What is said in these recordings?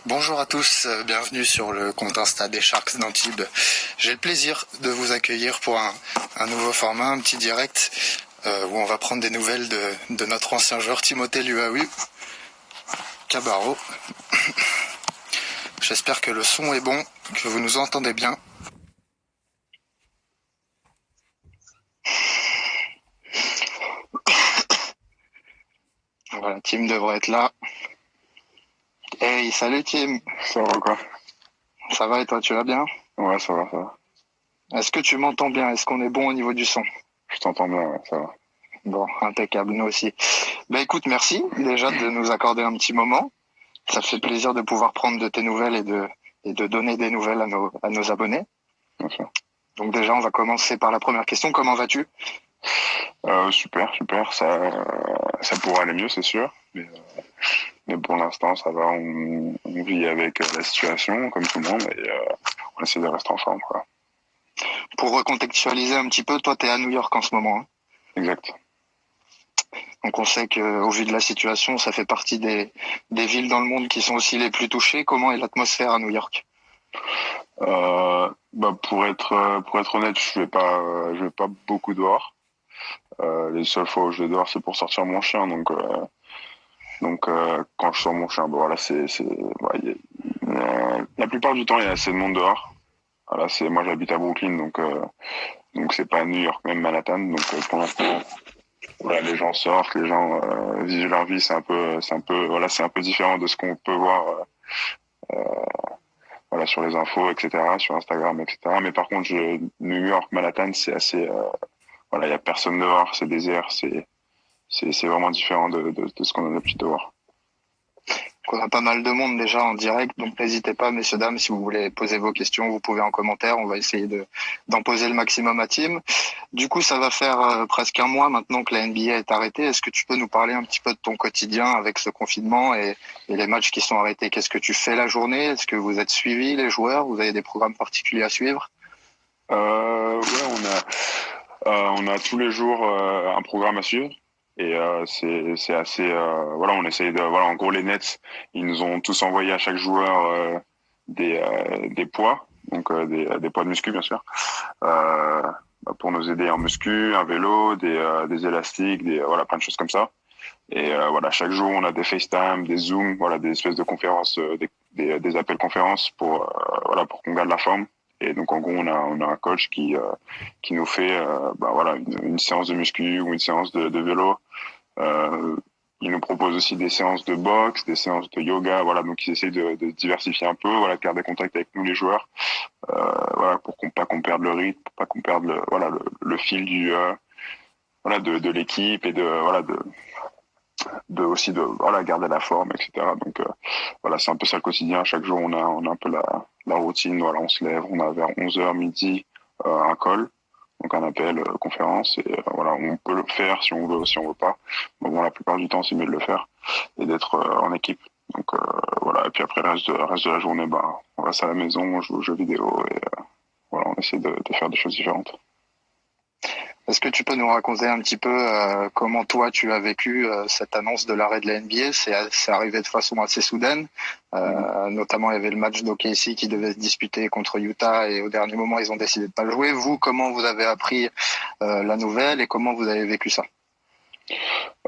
Bonjour à tous, bienvenue sur le compte Insta des Sharks d'Antibes. J'ai le plaisir de vous accueillir pour un nouveau format, un petit direct, où on va prendre des nouvelles de notre ancien joueur Timothée Luahu Cabarro. J'espère que le son est bon, que vous nous entendez bien. Voilà, Tim devrait être là. Hey, salut Tim. Ça va quoi? Ça va et toi, tu vas bien? Ouais, ça va, ça va. Est-ce que tu m'entends bien? Est-ce qu'on est bon au niveau du son? Je t'entends bien, ouais, ça va. Bon, impeccable, nous aussi. Ben écoute, merci déjà de nous accorder un petit moment. Ça fait plaisir de pouvoir prendre de tes nouvelles et de donner des nouvelles à nos abonnés. Bien sûr. Donc déjà, on va commencer par la première question. Comment vas-tu? Super, super. Ça pourrait aller mieux, c'est sûr. Mais pour l'instant, ça va. On vit avec la situation, comme tout le monde, et on essaie de rester en forme, quoi. Pour recontextualiser un petit peu, toi, tu es à New York en ce moment, hein. Exact. Donc on sait qu'au vu de la situation, ça fait partie des villes dans le monde qui sont aussi les plus touchées. Comment est l'atmosphère à New York? Pour être honnête, je vais pas beaucoup dehors. Les seules fois où je vais dehors, c'est pour sortir mon chien. Quand je sors mon chien, voilà, la plupart du temps, il y a assez de monde dehors. Voilà, moi j'habite à Brooklyn, donc c'est pas New York, même Manhattan. Pour l'instant, voilà, les gens sortent, les gens vivent leur vie. C'est un peu différent de ce qu'on peut voir, voilà, sur les infos, etc., sur Instagram, etc. Mais par contre, New York, Manhattan, c'est assez, voilà, il y a personne dehors, c'est désert, c'est vraiment différent de ce qu'on a l'habitude de voir. On a pas mal de monde déjà en direct, donc n'hésitez pas, messieurs, dames, si vous voulez poser vos questions, vous pouvez en commentaire. On va essayer d'en poser le maximum à Tim. Du coup, ça va faire presque un mois maintenant que la NBA est arrêtée. Est-ce que tu peux nous parler un petit peu de ton quotidien avec ce confinement et les matchs qui sont arrêtés? Qu'est-ce que tu fais la journée? Est-ce que vous êtes suivis, les joueurs? Vous avez des programmes particuliers à suivre? Ouais, on a tous les jours un programme à suivre. Et c'est assez, voilà, on essaye de, voilà, en gros les Nets, ils nous ont tous envoyé à chaque joueur des poids, donc des poids de muscu bien sûr, euh, pour nous aider en muscu, un vélo, des élastiques, voilà, plein de choses comme ça. Et voilà, chaque jour on a des FaceTime, des Zoom, voilà, des espèces de conférences, des appels conférences pour voilà, pour qu'on garde la forme. Et donc en gros on a un coach qui nous fait voilà, une séance de muscu ou une séance de vélo. euh, il nous propose aussi des séances de boxe, des séances de yoga, voilà, donc ils essaient de diversifier un peu, voilà, de garder contact avec nous les joueurs, voilà, pour qu'on perde le rythme, pour pas qu'on perde voilà, le fil voilà, de l'équipe et aussi de voilà, garder la forme, etc. Donc voilà, c'est un peu ça le quotidien. Chaque jour, on a un peu la routine. Voilà, on se lève, on a vers 11h midi un call, donc un appel, conférence. Et voilà, on peut le faire si on veut, si on veut pas. Mais bon, la plupart du temps, c'est mieux de le faire et d'être en équipe. Donc voilà, et puis après, le reste de la journée, on reste à la maison, on joue aux jeux vidéo et voilà, on essaie de faire des choses différentes. Est-ce que tu peux nous raconter un petit peu comment toi tu as vécu cette annonce de l'arrêt de la NBA? C'est arrivé de façon assez soudaine. Notamment, il y avait le match d'OKC qui devait se disputer contre Utah et au dernier moment, ils ont décidé de pas le jouer. Vous, comment vous avez appris la nouvelle et comment vous avez vécu ça?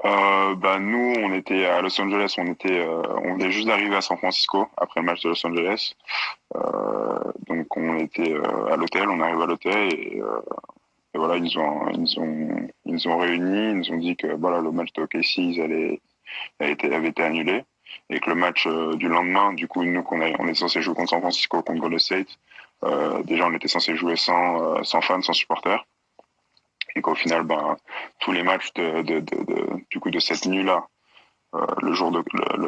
Nous, on était à Los Angeles, on venait juste d'arriver à San Francisco après le match de Los Angeles. Donc on était à l'hôtel, on arrive à l'hôtel et voilà, ils nous ont réunis, ils nous ont dit que voilà, le match de OKC avait été annulé et que le match du lendemain, du coup, on est censé jouer contre San Francisco, contre Golden State. Déjà, on était censé jouer sans fans, sans supporters, et qu'au final, tous les matchs du coup de cette nuit-là, le jour de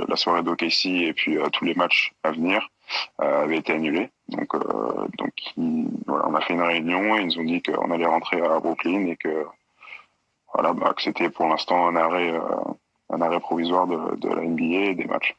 la soirée d'OKC et puis tous les matchs à venir avaient été annulés. Voilà, on a fait une réunion et ils nous ont dit qu'on allait rentrer à Brooklyn et que voilà, que c'était pour l'instant un arrêt provisoire de la NBA et des matchs.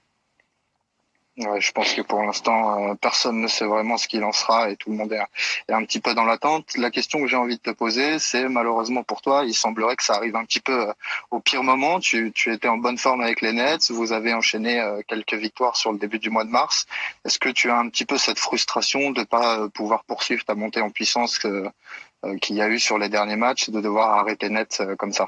Ouais, je pense que pour l'instant, personne ne sait vraiment ce qu'il en sera et tout le monde est un petit peu dans l'attente. La question que j'ai envie de te poser, c'est malheureusement pour toi, il semblerait que ça arrive un petit peu au pire moment. Tu étais en bonne forme avec les Nets, vous avez enchaîné quelques victoires sur le début du mois de mars. Est-ce que tu as un petit peu cette frustration de pas pouvoir poursuivre ta montée en puissance qu'il y a eu sur les derniers matchs, de devoir arrêter net comme ça?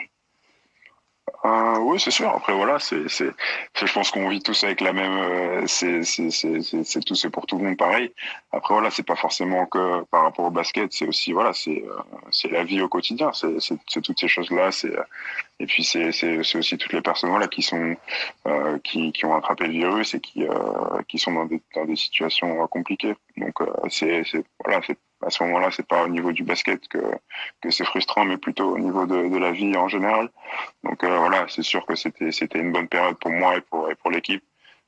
Oui, c'est sûr. Après, voilà, je pense qu'on vit tous avec la même. C'est pour tout le monde pareil. Après, voilà, c'est pas forcément que par rapport au basket. C'est aussi, voilà, c'est la vie au quotidien. C'est toutes ces choses-là. Et puis c'est aussi toutes les personnes voilà qui sont qui ont attrapé le virus et qui sont dans des situations compliquées. Donc c'est voilà, c'est à ce moment-là, c'est pas au niveau du basket que c'est frustrant, mais plutôt au niveau de la vie en général. Donc voilà, c'est sûr que c'était une bonne période pour moi et pour l'équipe,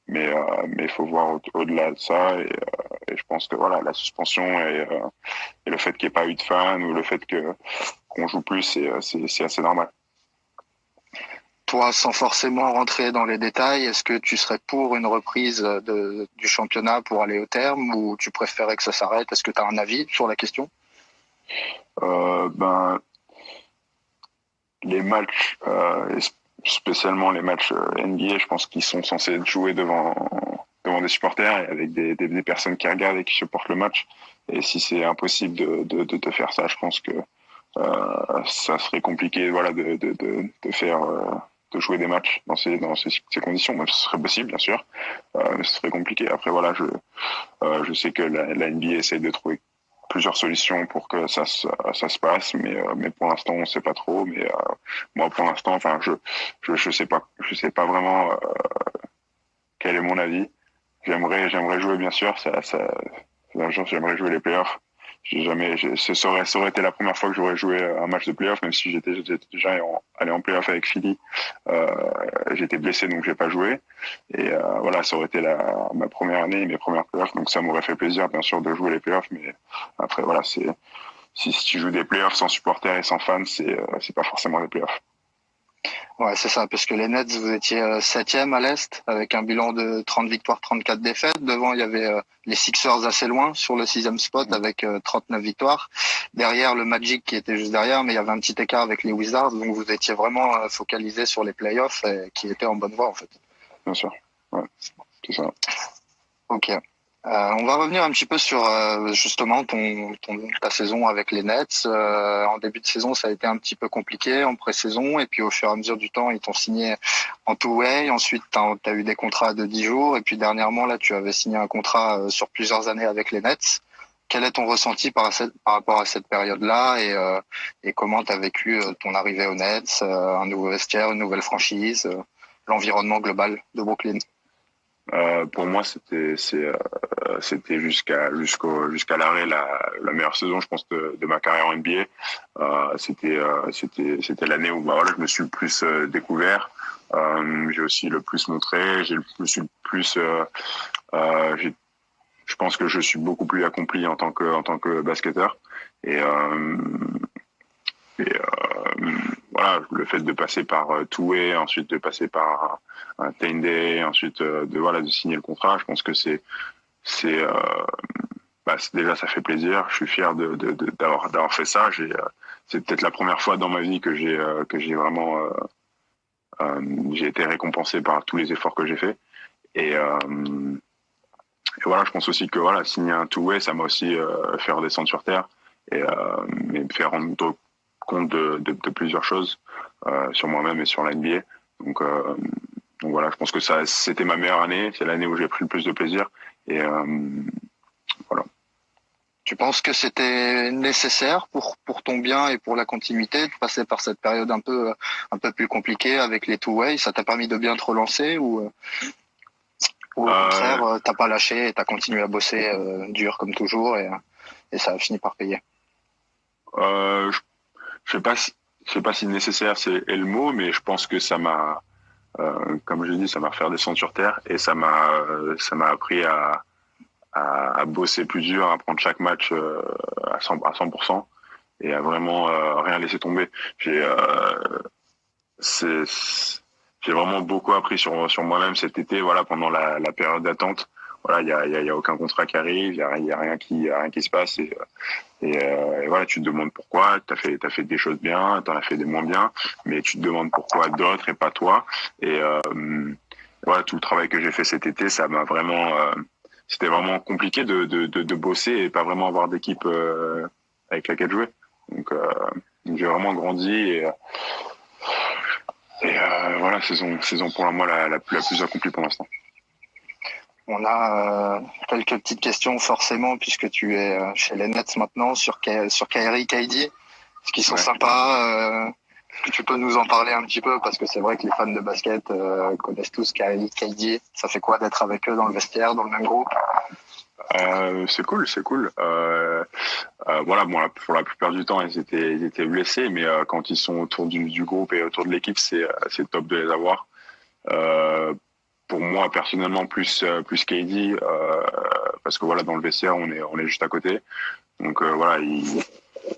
mais il faut voir au-delà de ça et je pense que voilà, la suspension et le fait qu'il n'y ait pas eu de fans ou le fait que qu'on joue plus, c'est assez normal. Toi, sans forcément rentrer dans les détails, est-ce que tu serais pour une reprise du championnat pour aller au terme ou tu préférais que ça s'arrête? Est-ce que tu as un avis sur la question? Ben les matchs, spécialement les matchs NBA, je pense qu'ils sont censés être joués devant des supporters et avec des personnes qui regardent et qui supportent le match. Et si c'est impossible de faire ça, je pense que ça serait compliqué, voilà, de faire de jouer des matchs dans ces conditions. Même ce serait possible, bien sûr, mais ce serait compliqué. Après, voilà, je sais que la NBA essaie de trouver plusieurs solutions pour que ça se passe, mais pour l'instant on sait pas trop. Mais moi pour l'instant, enfin je sais pas vraiment quel est mon avis. J'aimerais jouer bien sûr. Un jour j'aimerais jouer les playoffs. Ça aurait été la première fois que j'aurais joué un match de playoff, même si j'étais déjà allé en playoff avec Philly. Euh, J'étais blessé donc j'ai pas joué. Et voilà, ça aurait été ma première année, mes premières playoffs, donc ça m'aurait fait plaisir bien sûr de jouer les playoffs. Mais après voilà, si tu joues des playoffs sans supporters et sans fans, c'est pas forcément des playoffs. Ouais, c'est ça, parce que les Nets, vous étiez septième à l'Est avec un bilan de 30 victoires, 34 défaites. Devant, il y avait les Sixers assez loin sur le sixième spot avec 39 victoires. Derrière, le Magic qui était juste derrière, mais il y avait un petit écart avec les Wizards. Donc vous étiez vraiment focalisé sur les playoffs et qui étaient en bonne voie en fait. Bien sûr, ouais, c'est ça. Ok. On va revenir un petit peu sur justement ta saison avec les Nets. En début de saison, ça a été un petit peu compliqué en pré-saison et puis au fur et à mesure du temps, ils t'ont signé en two-way. Ensuite, t'as eu des contrats de 10 jours et puis dernièrement, là, tu avais signé un contrat sur plusieurs années avec les Nets. Quel est ton ressenti par rapport à cette période-là et comment tu as vécu ton arrivée aux Nets, un nouveau vestiaire, une nouvelle franchise, l'environnement global de Brooklyn? Pour moi, c'était jusqu'à l'arrêt la meilleure saison, je pense, de ma carrière en NBA. C'était l'année où bah, voilà, je me suis le plus découvert. J'ai aussi le plus montré. Je me suis le plus. Je pense que je suis beaucoup plus accompli en tant que basketteur. Et, euh, voilà, le fait de passer par Toué, ensuite de passer par un Day, ensuite de signer le contrat, je pense que c'est déjà ça fait plaisir. Je suis fier d'avoir fait ça. C'est peut-être la première fois dans ma vie que j'ai vraiment j'ai été récompensé par tous les efforts que j'ai faits. Et, et voilà, je pense aussi que voilà, signer un two-way, ça m'a aussi fait redescendre sur terre et me faire rendre compte de plusieurs choses sur moi-même et sur la NBA. Donc, euh, donc voilà, je pense que ça, c'était ma meilleure année. C'est l'année où j'ai pris le plus de plaisir. Et voilà. Tu penses que c'était nécessaire pour ton bien et pour la continuité de passer par cette période un peu plus compliquée avec les two-way? Ça t'a permis de bien te relancer ou au contraire, t'as pas lâché et t'as continué à bosser dur comme toujours et ça a fini par payer? Euh, je, je sais pas si, je sais pas si nécessaire est le mot, mais je pense que ça m'a, comme je dis, ça m'a fait redescendre sur terre et ça m'a appris à bosser plus dur, à prendre chaque match à 100% et à vraiment rien laisser tomber. J'ai c'est j'ai vraiment beaucoup appris sur moi-même cet été, voilà, pendant la période d'attente voilà, il y a aucun contrat qui arrive, il y a rien qui se passe et voilà, tu te demandes pourquoi. T'as fait des choses bien, t'en as fait des moins bien, mais tu te demandes pourquoi d'autres et pas toi. Et voilà, tout le travail que j'ai fait cet été, ça m'a vraiment c'était vraiment compliqué de bosser et pas vraiment avoir d'équipe avec laquelle jouer. Donc, j'ai vraiment grandi voilà, saison pour moi la plus accomplie pour l'instant. On a quelques petites questions forcément puisque tu es chez les Nets maintenant sur Kyrie, KD, ce qui sont sympas. Est-ce que tu peux nous en parler un petit peu parce que c'est vrai que les fans de basket connaissent tous Kyrie, KD. Ça fait quoi d'être avec eux dans le vestiaire, dans le même groupe? C'est cool, c'est cool. Voilà, bon, pour la plupart du temps, ils étaient blessés, mais quand ils sont autour du groupe et autour de l'équipe, c'est top de les avoir. Pour moi, personnellement, plus KD, parce que voilà, dans le vestiaire, on est juste à côté. Donc voilà,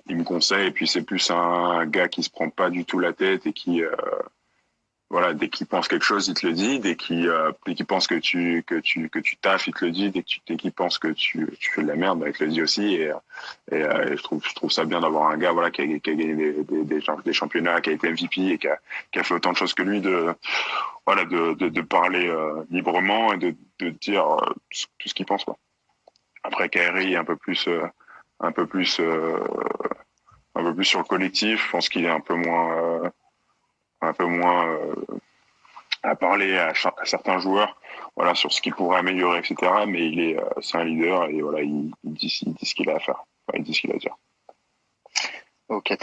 il me conseille, et puis c'est plus un gars qui se prend pas du tout la tête et qui voilà, dès qu'il pense quelque chose, il te le dit. Dès qu'il pense que tu taffes, il te le dit. Dès qu'il pense que tu fais de la merde, bah, il te le dit aussi. Et je trouve ça bien d'avoir un gars, voilà, qui a gagné des championnats, qui a été MVP et qui a fait autant de choses que lui, voilà, de parler librement et de dire tout ce qu'il pense, quoi. Après, Kyrie est un peu plus sur le collectif. Je pense qu'il est un peu moins à parler à certains joueurs, voilà, sur ce qu'il pourrait améliorer, etc. Mais c'est un leader et voilà, il dit ce qu'il a à faire. Enfin, il dit ce qu'il a à dire. Ok,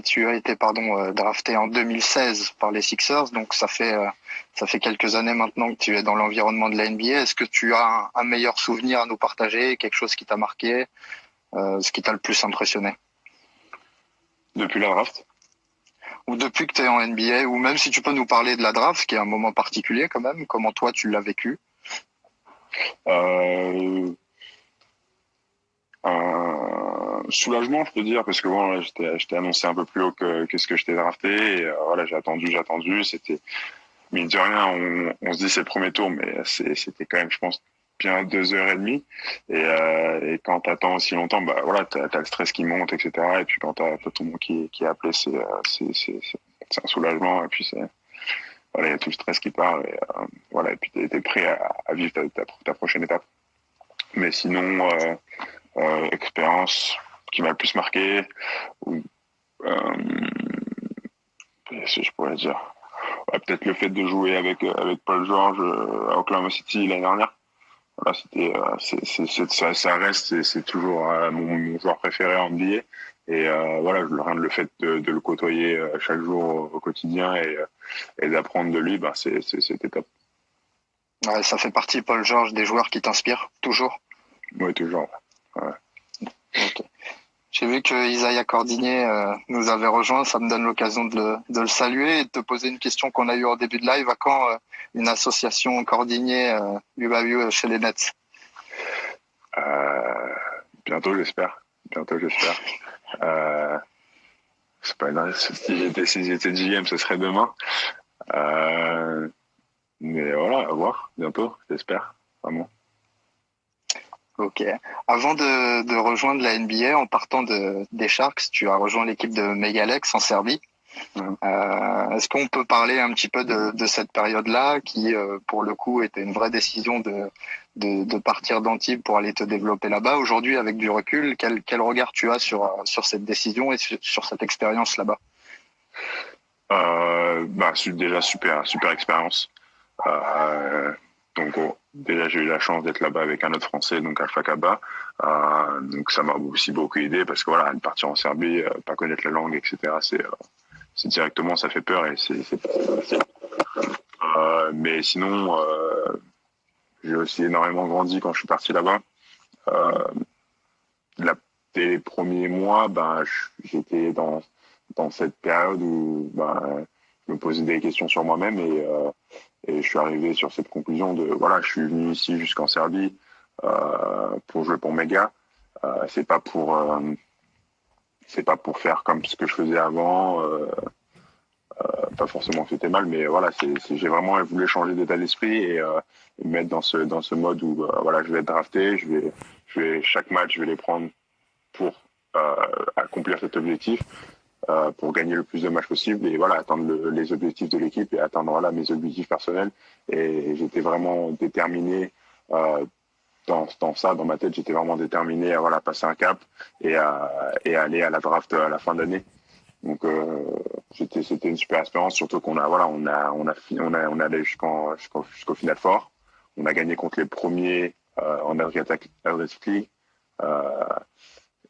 tu as été drafté en 2016 par les Sixers, donc ça fait quelques années maintenant que tu es dans l'environnement de la NBA. Est-ce que tu as un meilleur souvenir à nous partager, quelque chose qui t'a marqué, ce qui t'a le plus impressionné? Depuis la draft? Ou depuis que tu es en NBA, ou même si tu peux nous parler de la draft, qui est un moment particulier quand même, comment toi tu l'as vécu? Un soulagement, je peux dire, parce que bon, là, j'étais annoncé un peu plus haut que ce que j'étais drafté. Et, voilà, j'ai attendu. C'était, mine de rien, on se dit c'est le premier tour, mais c'était quand même, je pense, bien 2 heures et demie. Et quand t'attends aussi longtemps, bah voilà, t'as le stress qui monte, etc. Et puis quand t'as tout le monde qui est appelé, c'est un soulagement. Et puis voilà, il y a tout le stress qui part. Et voilà, et puis t'es prêt à vivre ta prochaine étape. Mais sinon, expérience qui m'a le plus marqué, ou si je pourrais dire, ouais, peut-être le fait de jouer avec Paul George à Oklahoma City l'année dernière. Voilà, c'était ça reste, c'est toujours mon joueur préféré en NBA. Et voilà, rien de le fait de le côtoyer chaque jour au quotidien et d'apprendre de lui, bah c'était top. Ouais, ça fait partie, Paul George, des joueurs qui t'inspirent toujours? Oui, toujours. Ouais. Okay. J'ai vu que Isaiah Cordigné nous avait rejoint, ça me donne l'occasion de le saluer et de te poser une question qu'on a eue au début de live. À quand une association Cordigné UBA chez les Nets? Bientôt, j'espère. C'est pas une... Si j'étais GM, ce serait demain. Mais voilà, à voir, bientôt, j'espère, vraiment. Ok. Avant de rejoindre la NBA, en partant des Sharks, tu as rejoint l'équipe de Megalex en Serbie. Est-ce qu'on peut parler un petit peu de cette période-là qui, pour le coup, était une vraie décision de partir d'Antibes pour aller te développer là-bas? Aujourd'hui, avec du recul, quel regard tu as sur cette décision et sur cette expérience là-bas? Déjà super expérience. Donc déjà j'ai eu la chance d'être là-bas avec un autre Français, donc Alpha Kaba. Donc ça m'a aussi beaucoup aidé parce que voilà, partir en Serbie, pas connaître la langue, etc. C'est directement, ça fait peur et c'est pas facile. Mais sinon, j'ai aussi énormément grandi quand je suis parti là-bas. Dès les premiers mois, j'étais dans cette période où je me posais des questions sur moi-même et je suis arrivé sur cette conclusion de voilà, je suis venu ici jusqu'en Serbie pour jouer pour Mega. C'est pas pour faire comme ce que je faisais avant. Pas forcément que c'était mal, mais voilà, j'ai vraiment voulu changer d'état d'esprit et me mettre dans ce mode où voilà, je vais être drafté, chaque match, je vais les prendre pour accomplir cet objectif, pour gagner le plus de matchs possible et voilà, atteindre les objectifs de l'équipe et atteindre voilà, mes objectifs personnels. Et j'étais vraiment déterminé dans ma tête, j'étais vraiment déterminé à voilà, passer un cap et aller à la draft à la fin d'année. Donc c'était une super expérience, surtout qu'on a voilà, on allé jusqu'au Final Four. On a gagné contre les premiers en Adriatic League.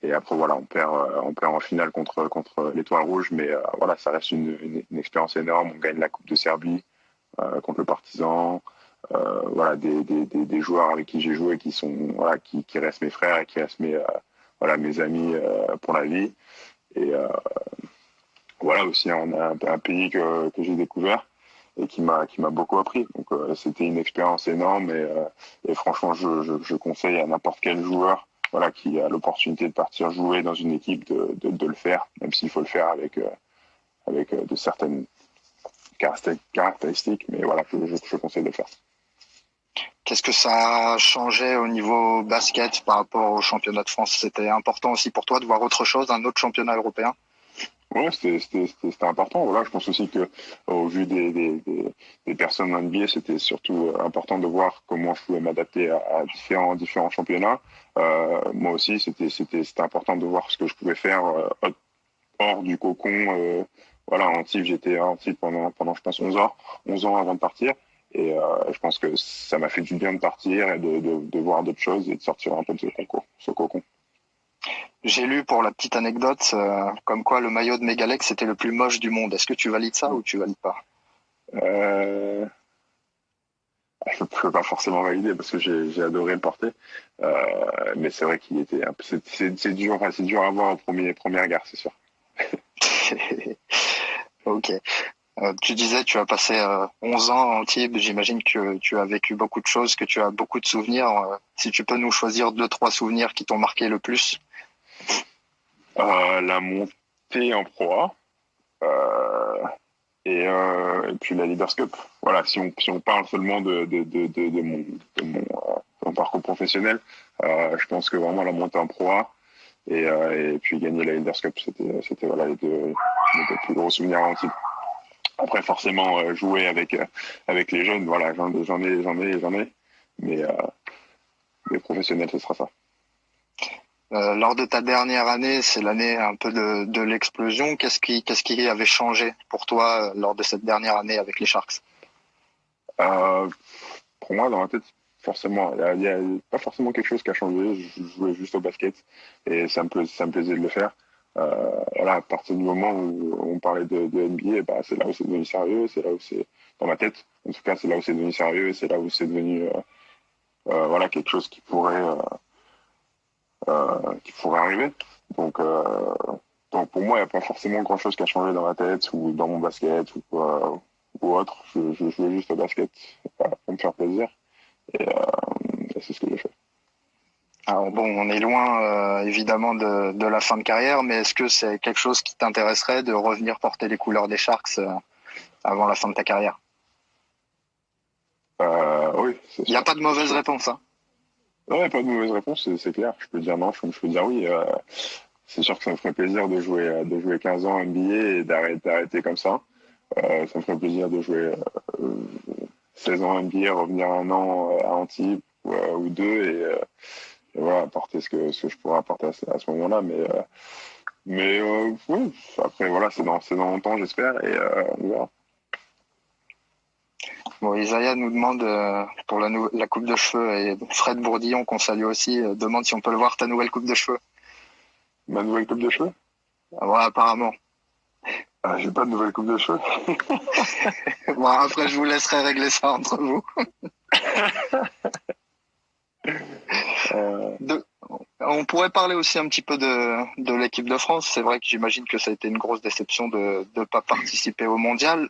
Et après voilà, on perd en finale contre l'Étoile Rouge, mais voilà, ça reste une expérience énorme. On gagne la Coupe de Serbie contre le Partizan. Voilà, des joueurs avec qui j'ai joué qui sont voilà, qui restent mes frères et qui restent mes amis pour la vie. Et voilà aussi, on a un pays que j'ai découvert et qui m'a beaucoup appris. Donc c'était une expérience énorme et franchement, je conseille à n'importe quel joueur voilà, qui a l'opportunité de partir jouer dans une équipe de le faire, même s'il faut le faire avec de certaines caractéristiques. Mais voilà, je conseille de le faire. Qu'est-ce que ça a changé au niveau basket par rapport au championnat de France? C'était important aussi pour toi de voir autre chose, un autre championnat européen? Ouais, c'était important. Voilà, je pense aussi que au vu des personnes en NBA, c'était surtout important de voir comment je pouvais m'adapter à différents championnats. Moi aussi, c'était important de voir ce que je pouvais faire hors du cocon. Voilà, en Antibes, j'étais en Antibes pendant je pense 11 ans avant de partir. Et je pense que ça m'a fait du bien de partir et de voir d'autres choses et de sortir un peu de ce cocon. J'ai lu pour la petite anecdote comme quoi le maillot de Megalex était le plus moche du monde. Est-ce que tu valides ça ou tu valides pas? Je peux pas forcément valider parce que j'ai adoré le porter, mais c'est vrai qu'il était c'est dur à voir au premier regard, c'est sûr. Ok. Tu disais tu as passé 11 ans en Antibes. J'imagine que tu as vécu beaucoup de choses, que tu as beaucoup de souvenirs. Si tu peux nous choisir 2-3 souvenirs qui t'ont marqué le plus. La montée en Pro A et puis la Leaders Cup. Voilà, si on parle seulement de mon parcours professionnel, je pense que vraiment la montée en Pro A et puis gagner la Leaders Cup, c'était voilà les deux plus gros souvenirs en Antibes. Après forcément jouer avec les jeunes, voilà, j'en ai, mais les professionnels ce sera ça. Lors de ta dernière année, c'est l'année un peu de l'explosion. Qu'est-ce qui avait changé pour toi lors de cette dernière année avec les Sharks? Pour moi, dans la tête, forcément, il y a pas forcément quelque chose qui a changé. Je jouais juste au basket et ça me plaisait de le faire. Voilà, à partir du moment où on parlait de NBA, bah, c'est là où c'est devenu sérieux, c'est là où c'est dans ma tête. En tout cas, c'est là où c'est devenu sérieux et c'est là où c'est devenu voilà quelque chose qui pourrait arriver. Donc pour moi, il n'y a pas forcément grand-chose qui a changé dans ma tête ou dans mon basket ou autre. Je jouais juste au basket pour me faire plaisir et c'est ce que j'ai fait. Alors bon, on est loin évidemment de la fin de carrière, mais est-ce que c'est quelque chose qui t'intéresserait de revenir porter les couleurs des Sharks avant la fin de ta carrière? Oui. Il n'y a pas de mauvaise réponse, hein? Non, pas de mauvaise réponse, c'est clair. Je peux dire non, je peux dire oui. C'est sûr que ça me ferait plaisir de jouer 15 ans en NBA et d'arrêter comme ça. Ça me ferait plaisir de jouer 16 ans en NBA, revenir un an à Antibes ou deux et voilà, apporter ce que je pourrais apporter à ce moment-là. Mais oui, après voilà, c'est dans longtemps j'espère et on verra. Bon, Isaiah nous demande pour la coupe de cheveux et Fred Bourdillon, qu'on salue aussi, demande si on peut le voir ta nouvelle coupe de cheveux. Ma nouvelle coupe de cheveux? Ouais, apparemment. Ah, j'ai pas de nouvelle coupe de cheveux. Bon, après, je vous laisserai régler ça entre vous. On pourrait parler aussi un petit peu de l'équipe de France. C'est vrai que j'imagine que ça a été une grosse déception de ne pas participer au mondial.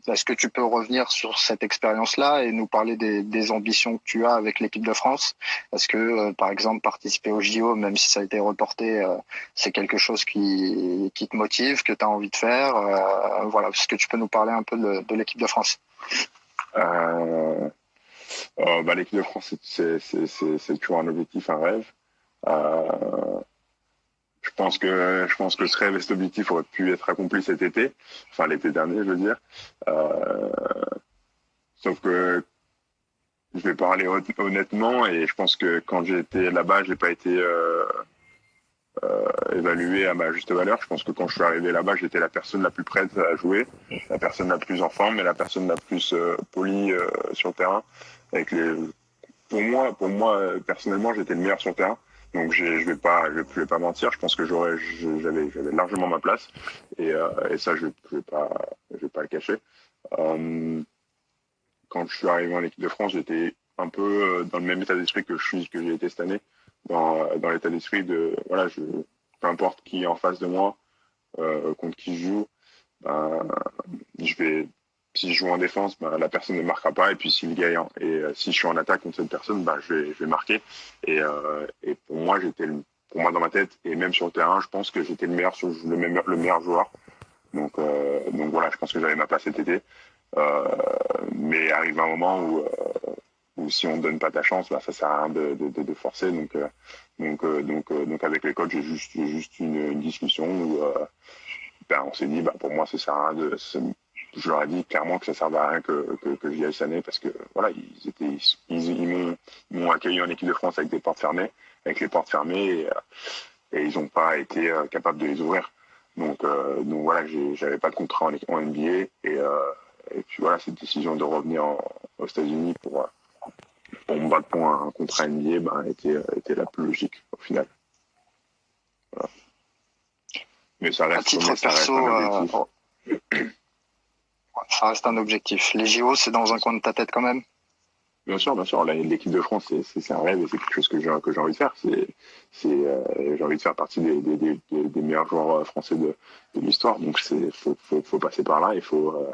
Est-ce que tu peux revenir sur cette expérience-là et nous parler des ambitions que tu as avec l'équipe de France? Est-ce que, par exemple, participer au JO, même si ça a été reporté, c'est quelque chose qui te motive, que tu as envie de faire? Voilà, est-ce que tu peux nous parler un peu de l'équipe de France? Euh, L'équipe de France, c'est toujours un objectif, un rêve. Euh, je pense que ce rêve et cet objectif aurait pu être accompli cet été, enfin l'été dernier, je veux dire. Euh, Sauf que je vais parler honnêtement et je pense que quand j'ai été là-bas, j'ai pas été évalué à ma juste valeur. Je pense que quand je suis arrivé là-bas, j'étais la personne la plus prête à jouer, la personne la plus en forme et la personne la plus polie sur le terrain. Avec les, pour moi, personnellement, j'étais le meilleur sur le terrain. Donc je vais pas mentir. Je pense que j'avais largement ma place et ça, je vais pas le cacher. Euh, Quand je suis arrivé en équipe de France, j'étais un peu dans le même état d'esprit que j'ai été cette année, dans l'état d'esprit de voilà, peu importe qui est en face de moi, contre qui je joue, ben, je vais si je joue en défense, ben, la personne ne marquera pas et puis s'il gagne si je suis en attaque contre cette personne, ben, je vais marquer et pour moi dans ma tête et même sur le terrain, je pense que j'étais le meilleur joueur. Donc voilà, je pense que j'avais ma place cet été. Euh, mais arrive un moment où si on ne donne pas ta chance, bah, ça sert à rien de forcer. Donc avec les coachs, j'ai juste une discussion où ben, on s'est dit, bah, pour moi, ça sert à rien je leur ai dit clairement que ça servait à rien que j'y aille cette année parce que voilà, ils m'ont accueilli en équipe de France avec les portes fermées et ils n'ont pas été capables de les ouvrir. Donc voilà, j'avais pas de contrat en NBA et puis voilà, cette décision de revenir aux États-Unis pour me battre pour un contrat NBA ben, était la plus logique au final. Voilà. Mais À titre perso, un objectif. ça reste un objectif. Les JO, c'est dans un coin de ta tête quand même. Bien sûr, bien sûr. L'équipe de France, c'est un rêve et c'est quelque chose que j'ai envie de faire. J'ai envie de faire partie des meilleurs joueurs français de l'histoire. Donc, faut passer par là. Il faut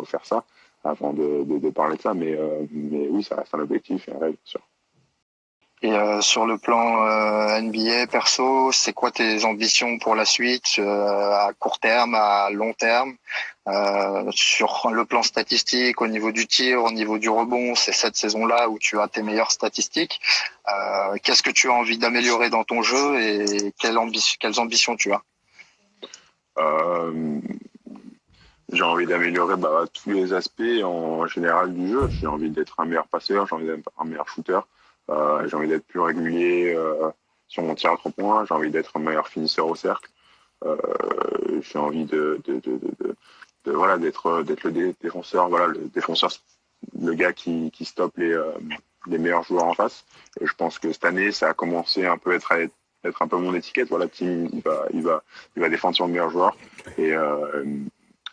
faire ça avant de parler de ça. Mais oui, ça reste un objectif et un rêve, bien sûr. Et sur le plan NBA perso, c'est quoi tes ambitions pour la suite, à court terme, à long terme, sur le plan statistique, au niveau du tir, au niveau du rebond, c'est cette saison-là où tu as tes meilleures statistiques. Qu'est-ce que tu as envie d'améliorer dans ton jeu et quelles ambitions tu as? Euh, j'ai envie d'améliorer tous les aspects en général du jeu. J'ai envie d'être un meilleur passeur, j'ai envie d'être un meilleur shooter, j'ai envie d'être plus régulier sur mon tir à 3 points, j'ai envie d'être un meilleur finisseur au cercle. J'ai envie voilà d'être le défenseur, voilà le défenseur, le gars qui stoppe les meilleurs joueurs en face. Et je pense que cette année, ça a commencé un peu être un peu mon étiquette. Voilà, Tim, il va défendre son meilleur joueur et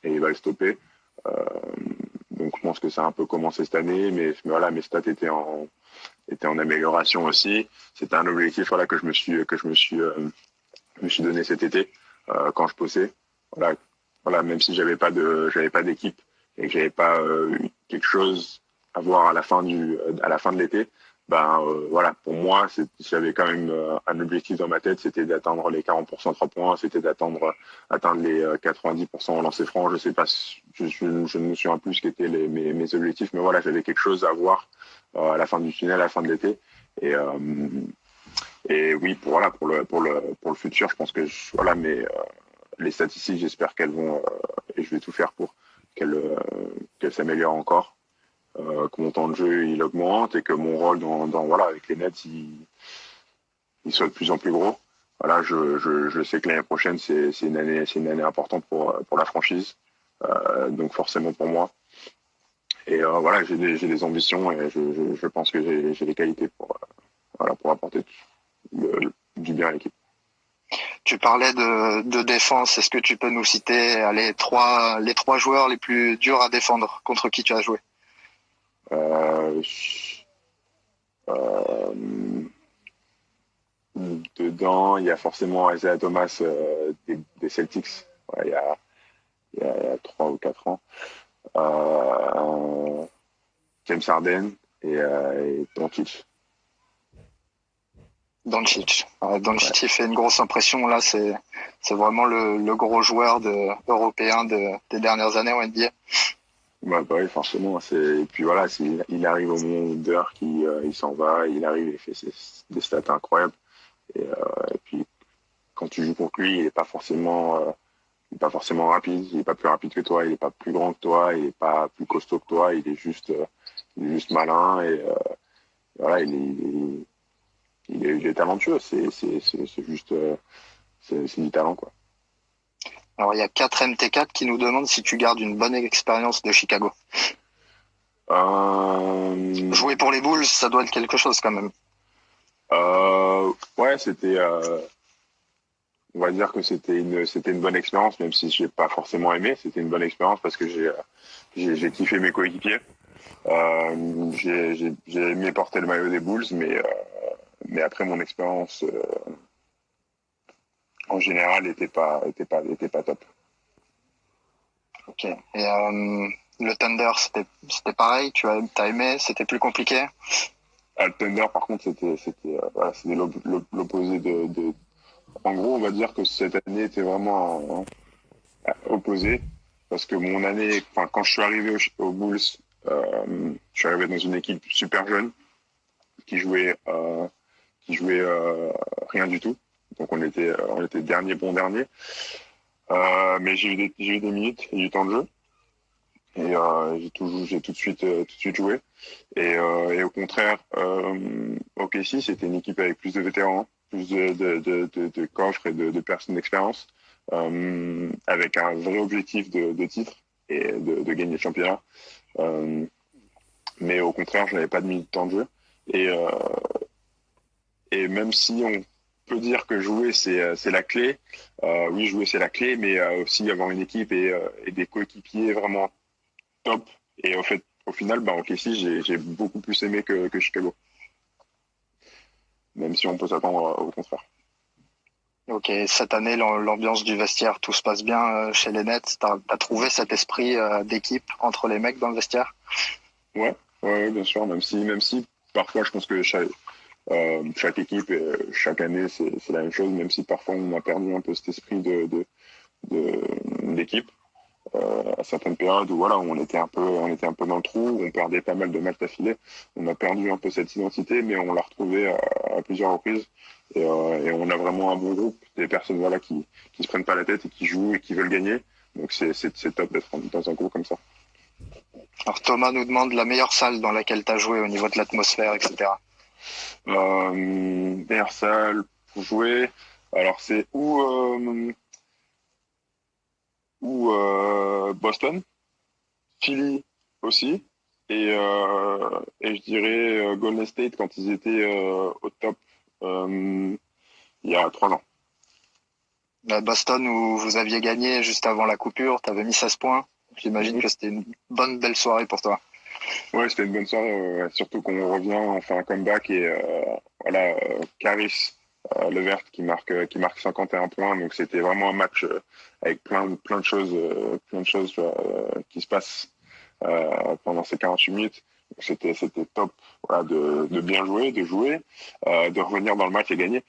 il va le stopper. Euh, donc je pense que ça a un peu commencé cette année, mais voilà, mes stats étaient en amélioration aussi. C'était un objectif voilà que je me suis donné cet été quand je bossais. Voilà, même si j'avais pas d'équipe et que j'avais pas quelque chose à voir à la fin de l'été, voilà, pour moi, j'avais quand même un objectif dans ma tête, c'était d'atteindre les 40% 3 points, c'était atteindre les 90% en lancer franc. Je sais pas, je ne me souviens plus ce qu'étaient mes objectifs, mais voilà, j'avais quelque chose à voir à la fin du tunnel, à la fin de l'été. Et, et oui, pour le futur, je pense que voilà, mais les statistiques, j'espère qu'elles vont et je vais tout faire pour qu'elles s'améliorent encore, que mon temps de jeu il augmente et que mon rôle voilà avec les Nets il soit de plus en plus gros. Voilà, je sais que l'année prochaine c'est une année importante pour la franchise, donc forcément pour moi. Et voilà, j'ai des ambitions et je pense que j'ai les qualités pour apporter du bien à l'équipe. Tu parlais de défense. Est-ce que tu peux nous citer les trois joueurs les plus durs à défendre contre qui tu as joué? Euh, euh, dedans. Il y a forcément Isaiah Thomas des Celtics. Ouais, il y a 3 ou 4 ans. James Harden et Doncic. Doncic. Doncic, il fait une grosse impression. Là, c'est vraiment le gros joueur européen des dernières années en NBA. Bah oui, forcément. Et puis voilà, il arrive au moment d'heure, il s'en va, il arrive, il fait des stats incroyables. Et puis quand tu joues contre lui, il est pas forcément rapide, il est pas plus rapide que toi, il est pas plus grand que toi, il est pas plus costaud que toi, il est juste malin et voilà, il est talentueux. C'est juste c'est du talent, quoi. Alors, il y a 4MT4 qui nous demandent si tu gardes une bonne expérience de Chicago. Jouer pour les Bulls, ça doit être quelque chose quand même. Ouais, on va dire que c'était une bonne expérience, même si j'ai pas forcément aimé. C'était une bonne expérience parce que j'ai kiffé mes coéquipiers. J'ai aimé porter le maillot des Bulls, mais après mon expérience en général était pas top. Ok. Et le Thunder, c'était pareil. T'as aimé? C'était plus compliqué? Le Thunder, par contre, c'était l'opposé de. En gros, on va dire que cette année était vraiment opposée parce que mon année, enfin, quand je suis arrivé aux Bulls, je suis arrivé dans une équipe super jeune qui jouait rien du tout. Donc on était bon dernier. Mais j'ai eu des minutes et du temps de jeu. Et j'ai tout de suite joué. Et au contraire, OKC, c'était une équipe avec plus de vétérans, plus de coffres et de personnes d'expérience, avec un vrai objectif de titre et de gagner le championnat. Mais au contraire, je n'avais pas de minutes de temps de jeu. Et même si on peut dire que jouer, c'est la clé, oui, jouer, c'est la clé, mais aussi avoir une équipe et des coéquipiers vraiment top. Et au final, OKC, j'ai beaucoup plus aimé que Chicago. Même si on peut s'attendre au contraire. Ok, cette année, l'ambiance du vestiaire, tout se passe bien chez les Nets. T'as trouvé cet esprit d'équipe entre les mecs dans le vestiaire? Ouais, bien sûr. Même si parfois, je pense que chaque équipe, chaque année, c'est la même chose. Même si parfois, on a perdu un peu cet esprit d'équipe. À certaines périodes où voilà, on était un peu dans le trou, on perdait pas mal de matchs d'affilée, on a perdu un peu cette identité, mais on l'a retrouvée à plusieurs reprises et on a vraiment un bon groupe, des personnes voilà qui se prennent pas la tête et qui jouent et qui veulent gagner. Donc c'est top d'être dans un groupe comme ça. Alors Thomas nous demande la meilleure salle dans laquelle t'as joué au niveau de l'atmosphère, etc. Meilleure salle pour jouer, alors c'est Boston, Philly aussi, et je dirais Golden State quand ils étaient au top il y a 3 ans. Boston où vous aviez gagné juste avant la coupure, t'avais mis 16 points. J'imagine que c'était une belle soirée pour toi. Ouais, c'était une bonne soirée, surtout qu'on revient, on fait un comeback et voilà, Caris Levert qui marque 51 points, donc c'était vraiment un match avec plein de choses qui se passent pendant ces 48 minutes. C'était top, voilà, de bien jouer, de revenir dans le match et gagner.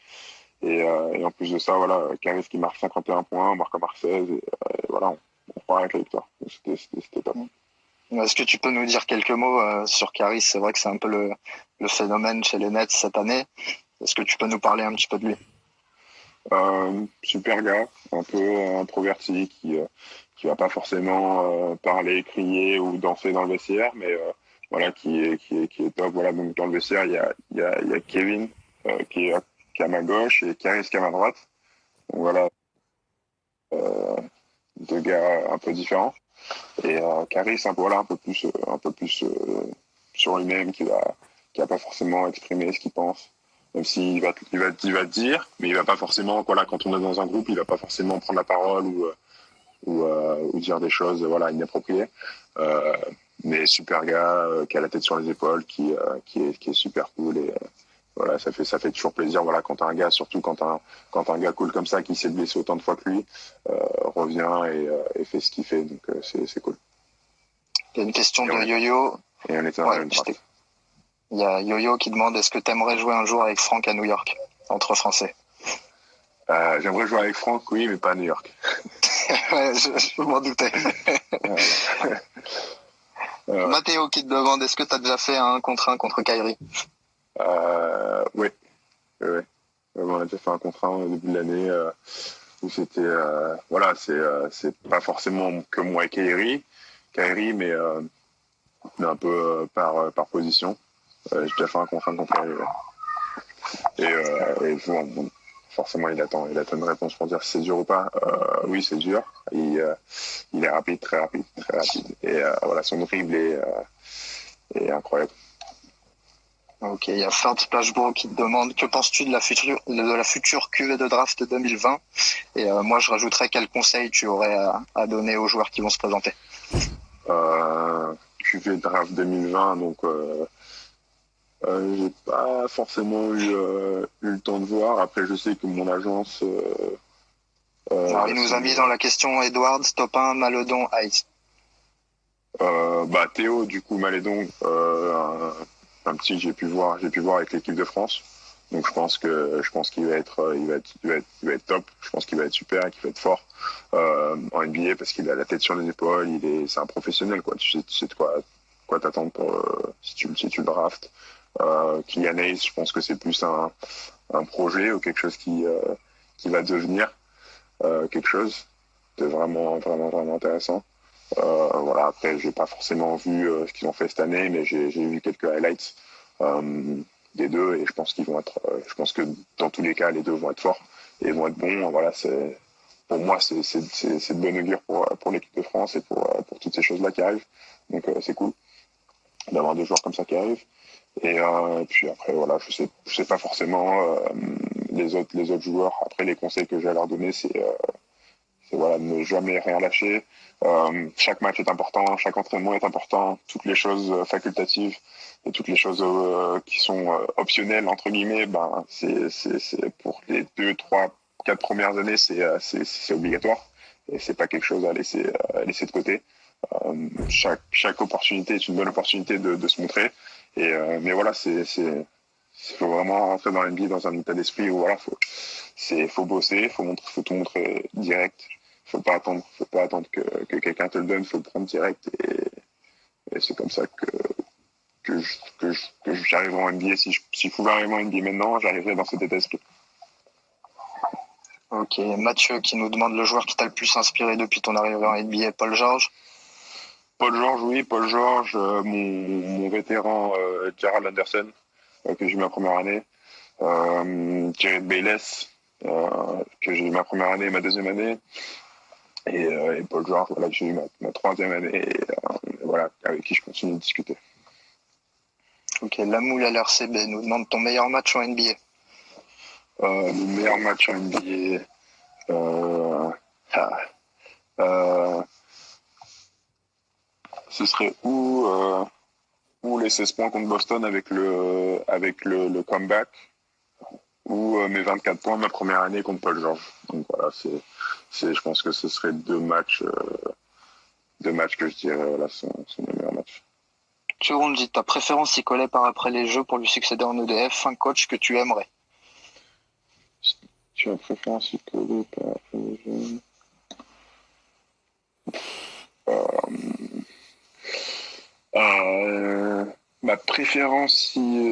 Et en plus de ça, voilà, Caris qui marque 51 points, Marc Marc 16, et voilà, on repart avec la victoire. C'était top. Est-ce que tu peux nous dire quelques mots sur Caris? C'est vrai que c'est un peu le phénomène chez les Nets cette année. Est-ce que tu peux nous parler un petit peu de lui? Super gars, un peu introverti, qui va pas forcément parler, crier ou danser dans le vestiaire, mais voilà, qui est top. Voilà, donc dans le vestiaire, il y a Kevin qui est à ma gauche et Caris qui est à ma droite. Donc voilà, deux gars un peu différents. Et Caris, voilà, un peu plus sur lui-même, qui va pas forcément exprimer ce qu'il pense. Même s'il va dire, mais il va pas forcément, voilà, quand on est dans un groupe, il va pas forcément prendre la parole ou dire des choses, voilà, inappropriées. Mais super gars, qui a la tête sur les épaules, qui est super cool et voilà, ça fait toujours plaisir. Voilà, quand un gars, surtout quand un gars cool comme ça, qui s'est blessé autant de fois que lui, revient et fait ce qu'il fait. Donc c'est cool. Il y a une question de Yo-Yo. Et on était dans la même draft. Il y a Yo-Yo qui demande est-ce que tu aimerais jouer un jour avec Franck à New York, entre Français? J'aimerais jouer avec Franck, oui, mais pas à New York. Ouais, je m'en doutais. Mathéo qui te demande est-ce que tu as déjà fait un 1 contre 1 contre Kyrie? Oui. On a déjà fait un contrat au début de l'année où c'était voilà, c'est pas forcément que moi et Kyrie, mais un peu par position. J'ai déjà fait un contrat contre Kyrie. Ouais. Et bon, forcément il attend une réponse pour dire si c'est dur ou pas. Oui, c'est dur. Il est rapide, très rapide. Et voilà, son dribble est incroyable. Ok, il y a Ferd Splashbro qui te demande que penses-tu de la future QV de draft 2020? Et moi, je rajouterais quels conseils tu aurais à donner aux joueurs qui vont se présenter. QV draft 2020, donc j'ai pas forcément eu le temps de voir. Après, je sais que mon agence. Alors, il nous a mis dans la question Edwards, top 1, Maledon, Ice. Théo, du coup, Malédon, un petit, j'ai pu voir avec l'équipe de France. Donc je pense qu'il va être top. Je pense qu'il va être super et qu'il va être fort en NBA parce qu'il a la tête sur les épaules. C'est un professionnel, quoi. Tu sais de quoi t'attendre si tu le draftes. Kylian Hayes, je pense que c'est plus un projet ou quelque chose qui va devenir quelque chose de vraiment intéressant. Voilà, après, j'ai pas forcément vu ce qu'ils ont fait cette année, mais j'ai vu quelques highlights des deux et je pense je pense que dans tous les cas, les deux vont être forts et vont être bons. Voilà, pour moi, c'est de bonne augure pour l'équipe de France et pour toutes ces choses-là qui arrivent. Donc, c'est cool d'avoir des joueurs comme ça qui arrivent. Et puis après, voilà, je sais pas forcément les autres joueurs. Après, les conseils que j'ai à leur donner, c'est voilà, ne jamais rien lâcher. Chaque match est important, chaque entraînement est important. Toutes les choses facultatives et toutes les choses qui sont optionnelles entre guillemets, c'est pour les 2, 3, 4 premières années, c'est obligatoire et c'est pas quelque chose à laisser de côté. Chaque opportunité est une bonne opportunité de se montrer. Mais voilà, faut vraiment rentrer dans l'NBA dans un état d'esprit où voilà, faut bosser, faut tout montrer direct. Faut pas attendre que quelqu'un te le donne, faut le prendre direct et c'est comme ça que j'arriverai en NBA. Si je pouvais arriver en NBA maintenant, j'arriverais dans cet état d'esprit. Ok, Mathieu qui nous demande le joueur qui t'a le plus inspiré depuis ton arrivée en NBA, Paul George. Paul George, mon vétéran Gerald Anderson, que j'ai eu ma première année. Jared Bayless, que j'ai eu ma première année et ma deuxième année. Et Paul George, voilà, que j'ai eu ma troisième année et voilà, avec qui je continue de discuter. Ok, Lamoule à l'RCB nous demande ton meilleur match en NBA. Mon meilleur match en NBA. Ce serait ou les 16 points contre Boston avec le comeback, ou mes 24 points ma première année contre Paul George. Donc voilà, je pense que ce serait deux matchs que je dirais voilà, sont mes meilleurs matchs. Turon dit ta préférence y collait par après les jeux pour lui succéder en EDF, un coach que tu aimerais. Tu as préférence y coller par après les jeux. Ma préférence si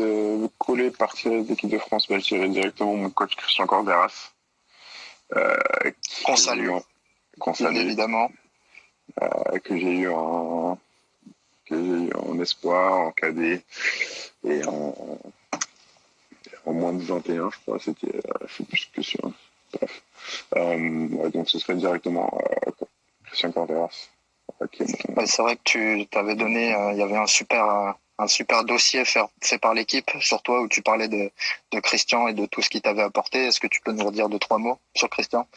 collée par l'équipe de France, je dirais directement mon coach Christian Corderas. Qu'on salue. Bien évidemment. Que j'ai eu en espoir, en cadet et en moins de 21, je crois. C'était, je sais plus que sûr. Bref. Donc ce serait directement Christian Corderas. C'est vrai que tu t'avais donné, il y avait un super dossier fait par l'équipe sur toi où tu parlais de Christian et de tout ce qu'il t'avait apporté. Est-ce que tu peux nous redire 2-3 mots sur Christian?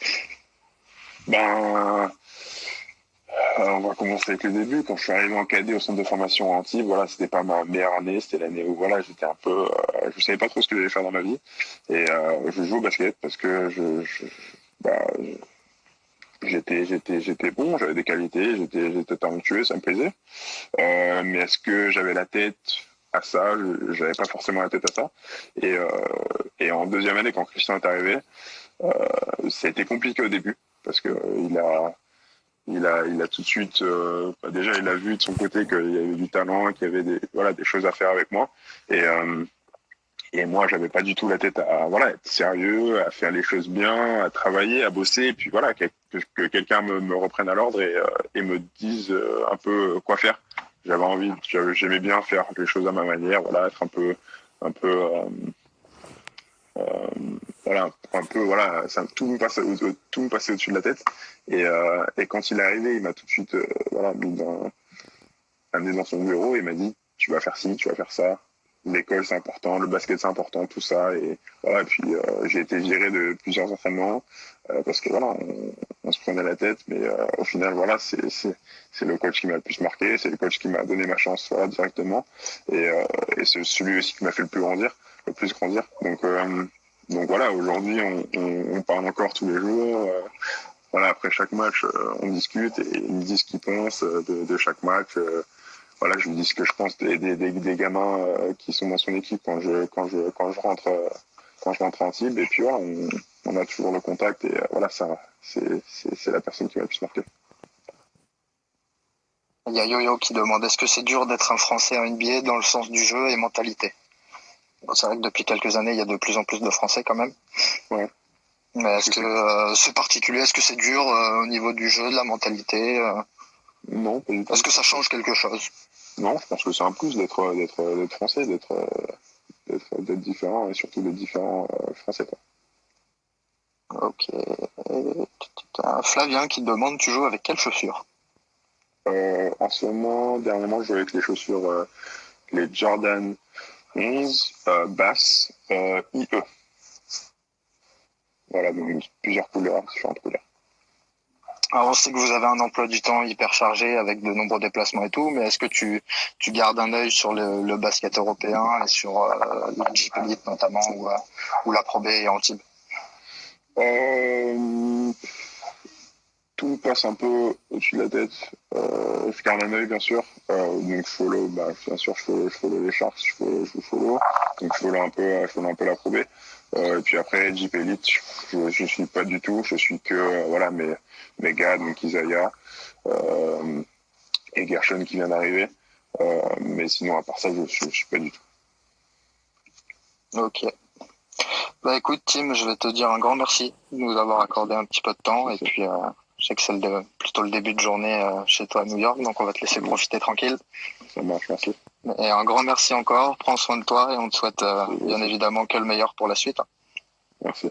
On va commencer avec le début. Quand je suis arrivé en cadet au centre de formation à Antibes, voilà, c'était pas ma meilleure année. C'était l'année où voilà, j'étais un peu, je savais pas trop ce que j'allais faire dans ma vie. Et je joue au basket parce que bah, j'étais bon, j'avais des qualités, j'étais talentueux, ça me plaisait. Mais est-ce que j'avais la tête à ça? J'avais pas forcément la tête à ça. Et, euh, et en deuxième année, quand Christian est arrivé, ça a été compliqué au début parce que il a tout de suite, déjà, il a vu de son côté qu'il y avait du talent, qu'il y avait des choses à faire avec moi. Et, euh, et moi, j'avais pas du tout la tête à, être sérieux, à faire les choses bien, à travailler, à bosser. Et puis voilà, que quelqu'un me reprenne à l'ordre et me dise un peu quoi faire. J'aimais bien faire les choses à ma manière, voilà, être un peu, euh, tout me passait au-dessus de la tête. Et quand il est arrivé, il m'a tout de suite, amené dans son bureau et m'a dit, tu vas faire ci, tu vas faire ça. L'école, c'est important, le basket, c'est important, tout ça. Et voilà. Et puis, j'ai été viré de plusieurs entraînements parce que voilà, on se prenait la tête. Mais au final, voilà, c'est le coach qui m'a le plus marqué. C'est le coach qui m'a donné ma chance, voilà, directement. Et c'est celui aussi qui m'a fait le plus grandir. Donc voilà, aujourd'hui, on parle encore tous les jours. Voilà, après chaque match, on discute et ils me disent ce qu'ils pensent de chaque match. Voilà, je lui dis ce que je pense des gamins qui sont dans son équipe quand je rentre en Antibes. Et puis voilà, on a toujours le contact et voilà, ça, c'est la personne qui m'a le plus marqué. Il y a Yo-Yo qui demande est-ce que c'est dur d'être un Français en NBA dans le sens du jeu et mentalité? Bon, c'est vrai que depuis quelques années, il y a de plus en plus de Français quand même. Ouais. Mais est-ce que c'est particulier? Est-ce que c'est dur au niveau du jeu, de la mentalité Non, pas du tout. Est-ce que ça change quelque chose? Non, je pense que c'est un plus d'être français, d'être différent et surtout d'être différent français, quoi. Ok. Flavien qui demande tu joues avec quelles chaussures? En ce moment, dernièrement, je joue avec les chaussures, les Jordan 11 Bass IE. Voilà, donc plusieurs couleurs, différentes couleurs. Alors on sait que vous avez un emploi du temps hyper chargé avec de nombreux déplacements et tout, mais est-ce que tu gardes un œil sur le basket européen et sur la Jeep Elite notamment ou la Pro B et Antibes? Tout me passe un peu au-dessus de la tête. Je garde un œil, bien sûr. Donc, je follow, bien sûr, je follow les Sharks, je follow. Donc, je follow un peu la Pro B. Et puis après, Jeep Elite, je suis pas du tout. Je suis que, voilà, mes gars, donc Isaiah, et Gershon qui vient d'arriver. Mais sinon, à part ça, je suis pas du tout. Ok. Bah écoute Tim, je vais te dire un grand merci de nous avoir accordé un petit peu de temps et puis je sais que c'est plutôt le début de journée chez toi à New York, donc on va te laisser profiter tranquille. Ça marche, merci. Et un grand merci encore, prends soin de toi et on te souhaite bien évidemment que le meilleur pour la suite. Merci.